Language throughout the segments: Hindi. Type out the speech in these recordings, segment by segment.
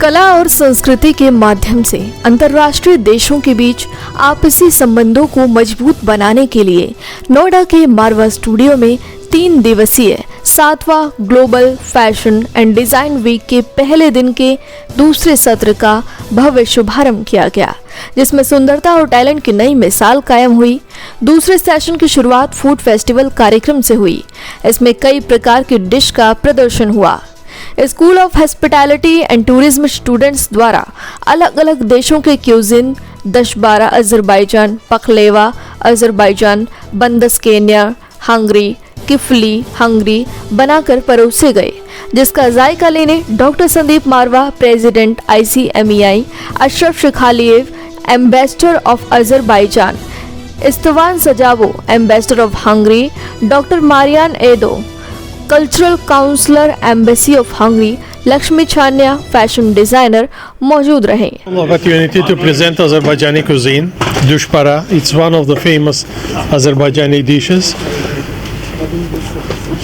कला और संस्कृति के माध्यम से अंतर्राष्ट्रीय देशों के बीच आपसी संबंधों को मजबूत बनाने के लिए नोएडा के मारवा स्टूडियो में 3 दिवसीय 7वां global fashion and design week के पहले दिन के दूसरे सत्र का भव्य शुभारंभ किया गया, जिसमें सुंदरता और टैलेंट की नई मिसाल कायम हुई। दूसरे सेशन की शुरुआत फूड फेस्टिवल कार्यक्रम से हुई। इसमें कई प्रकार की डिश का प्रदर्शन हुआ। School of hospitality and tourism students द्वारा अलग अलग देशों के cuisine dushbara Azerbaijan, pakhlava Azerbaijan, बंदस केन्या, हंगरी, किफली हंगरी बनाकर परोसे गए, जिसका जायका लेने doctor Sandeep Marwah, president ICMEI, Ashraf Shikhaliyev, ambassador of Azerbaijan, Istvan Szabo, ambassador of Hungary, doctor Mariann Edo, cultural counsellor embassy of Hungary, Lakshmi Chhanya, fashion designer मौजूद रहे। Opportunity to present Azerbaijani cuisine, dushpara. It's one of the famous Azerbaijani dishes.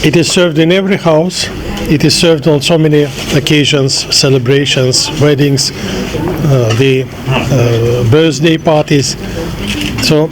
It is served in every house. It is served on so many occasions, celebrations, weddings, birthday parties. So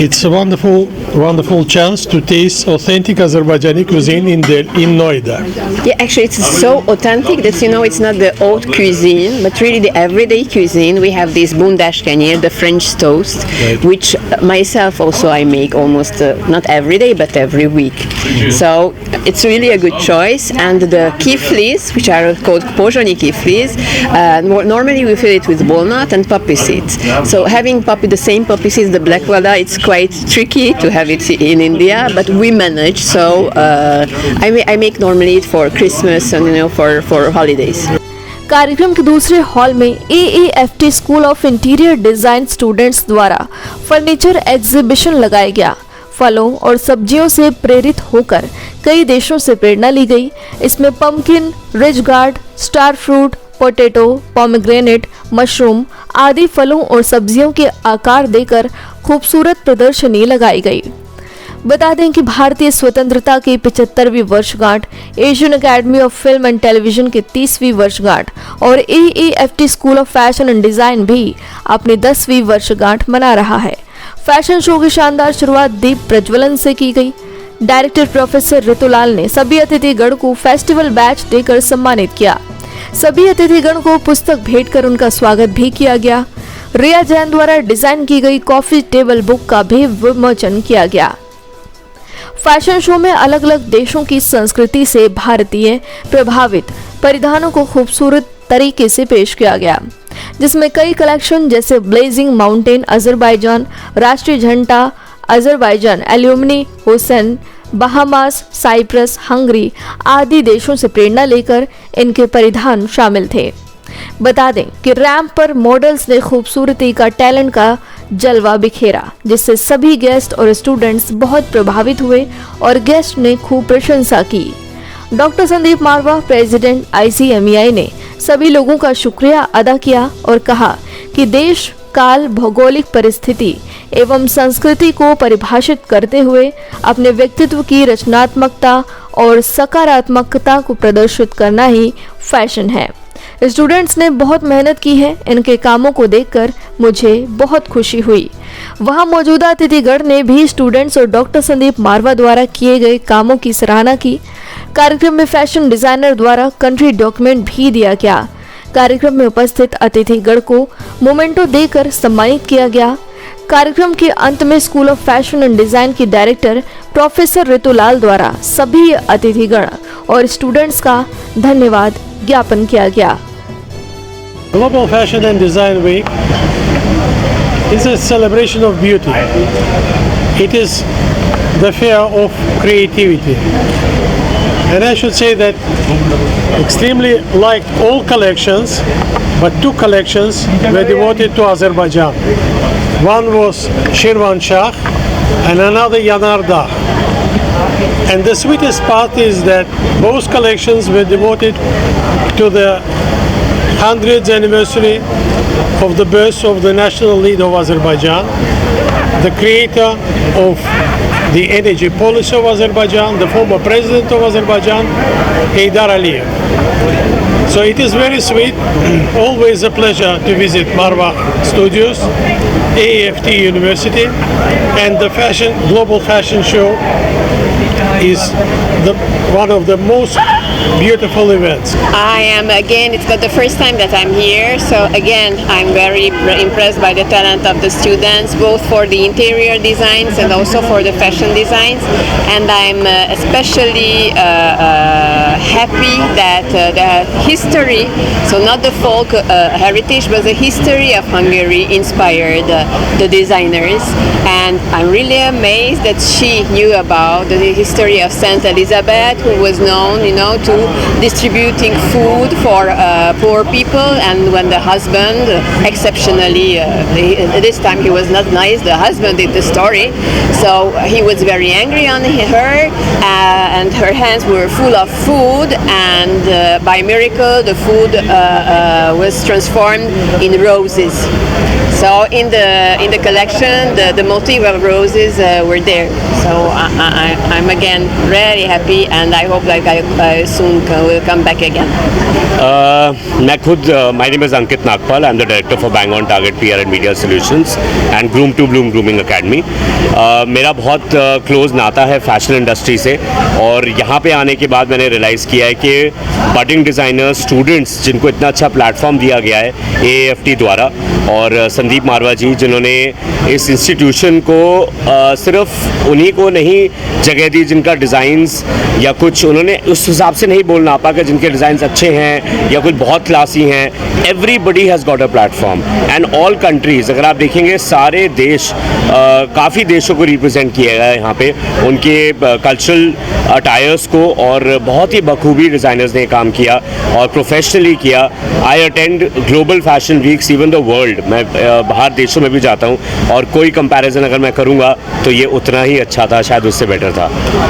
it's a wonderful chance to taste authentic Azerbaijani cuisine in Noida. Yeah, actually it's so authentic that it's not the haute cuisine, but really the everyday cuisine. We have this bundashkanier, the French toast, right, which myself also I make almost not every day but every week. Mm-hmm. So it's really a good choice. And the kiflis, which are called pojoni kiflis, normally we fill it with walnut and poppy seeds. So having the same poppy seeds, the black walnut, it's quite tricky to have it in India, but we manage. So I make normally it for Christmas and for holidays. कार्यक्रम के दूसरे हॉल में AAFT school of interior design students द्वारा फर्नीचर एग्जीबिशन लगाया गया। फलों और सब्जियों से प्रेरित होकर कई देशों से प्रेरणा ली गई। इसमें pumpkin, rich guard, star fruit, potato, pomegranate, mushroom आदि फलों और सब्जियों के आकार देकर खूबसूरत प्रदर्शनी लगाई गई। बता दें कि भारतीय स्वतंत्रता की 75वीं वर्षगांठ, Asian academy of film and television की 30वीं वर्षगांठ और AAFT school of fashion and design भी अपनी 10वीं वर्षगांठ मना रहा है। फैशन शो की शानदार शुरुआत दीप प्रज्वलन से की गई। डायरेक्टर प्रोफेसर ऋतुलाल ने सभी अतिथिगण को फेस्टिवल बैच देकर सम्मानित किया। सभी अतिथिगण को पुस्तक भेंट कर उनका स्वागत भी किया गया। रिया जैन द्वारा डिजाइन की गई कॉफी टेबल बुक का भी विमोचन किया गया। फैशन शो में अलग अलग देशों की संस्कृति से भारतीय प्रभावित परिधानों को खूबसूरत तरीके से पेश किया गया, जिसमें कई कलेक्शन जैसे ब्लेजिंग माउंटेन अजरबैजान, राष्ट्रीय झंडा अजरबैजान, एल्यूमिनी हुसैन, बहामास, साइप्रस, हंगरी आदि देशों से प्रेरणा लेकर इनके परिधान शामिल थे। बता दें कि रैंप पर मॉडल्स ने खूबसूरती का टैलेंट का जलवा बिखेरा, जिससे सभी गेस्ट और स्टूडेंट्स बहुत प्रभावित हुए और गेस्ट ने खूब प्रशंसा की। Doctor Sandeep Marwah, president ICMEI ने सभी लोगों का शुक्रिया अदा किया और कहा कि देश काल, भौगोलिक परिस्थिति एवं संस्कृति को परिभाषित करते हुए अपने व्यक्तित्व की रचनात्मकता और सकारात्मकता को प्रदर्शित करना ही फैशन है। स्टूडेंट्स ने बहुत मेहनत की है। इनके कामों को देखकर मुझे बहुत खुशी हुई। वहां मौजूदा अतिथिगण ने भी स्टूडेंट्स और डॉक्टर संदीप मारवा द्वारा किए गए कामों की सराहना की। कार्यक्रम में फैशन डिजाइनर द्वारा कंट्री डॉक्यूमेंट भी दिया गया। कार्यक्रम में उपस्थित अतिथिगण को मोमेंटो देकर सम्मानित किया गया। कार्यक्रम के अंत में school of fashion and design की डायरेक्टर प्रोफेसर ऋतुलाल द्वारा सभी अतिथिगण और स्टूडेंट्स का धन्यवाद ज्ञापन किया गया। Global Fashion and Design Week is a celebration of beauty. It is the fair of creativity. And I should say that extremely liked all collections, but 2 collections were devoted to Azerbaijan. One was Shirvan Shah and another Yanar Dağ. And the sweetest part is that both collections were devoted to the 100th anniversary of the birth of the national leader of Azerbaijan. the creator of the energy policy of Azerbaijan, the former president of Azerbaijan, Heydar Aliyev. So it is very sweet, always a pleasure to visit Marwa Studios, AEFT University, and the global fashion show is one of the most beautiful events. I am again, it's not the first time that I'm here, so again, I'm very impressed by the talent of the students, both for the interior designs and also for the fashion designs. And I'm especially happy that the history, so not the folk heritage, but the history of Hungary inspired the designers. And I'm really amazed that she knew about the history of Saint Elizabeth, who was known, to distributing food for poor people. And when the husband, exceptionally, this time he was not nice, the husband did the story, so he was very angry on her, and her hands were full of food, and by miracle the food was transformed in roses. So in the collection, the motif of roses were there. So I'm again really happy, and I hope like I soon will come back again. मैं खुद my name is Ankit Nagpal, I am the director for bang on target PR and media solutions and groom to bloom grooming academy. मेरा बहुत क्लोज नाता है फैशन इंडस्ट्री से, और यहाँ पे आने के बाद मैंने रियलाइज़ किया है कि बडिंग डिज़ाइनर्स, स्टूडेंट्स जिनको इतना अच्छा प्लेटफॉर्म दिया गया है AEFT द्वारा, और संदीप मारवा जी जिन्होंने इस इंस्टीट्यूशन को सिर्फ उन्हीं को नहीं जगह दी जिनका डिज़ाइंस या कुछ उन्होंने उस हिसाब से नहीं बोलना पा कि जिनके डिज़ाइंस अच्छे हैं या कुछ बहुत क्लासी हैं। Everybody has got a platform and all countries, अगर आप देखेंगे सारे देश, काफ़ी देशों को रिप्रेजेंट किया गया है यहाँ पे, उनके कल्चरल अटायर्स को, और बहुत ही बखूबी डिज़ाइनर्स ने काम किया और प्रोफेशनली किया। I attend global fashion weeks even the world, मैं बाहर देशों में भी जाता हूँ, और कोई कंपैरिजन अगर मैं करूँगा तो ये उतना ही अच्छा था, शायद उससे बेटर था।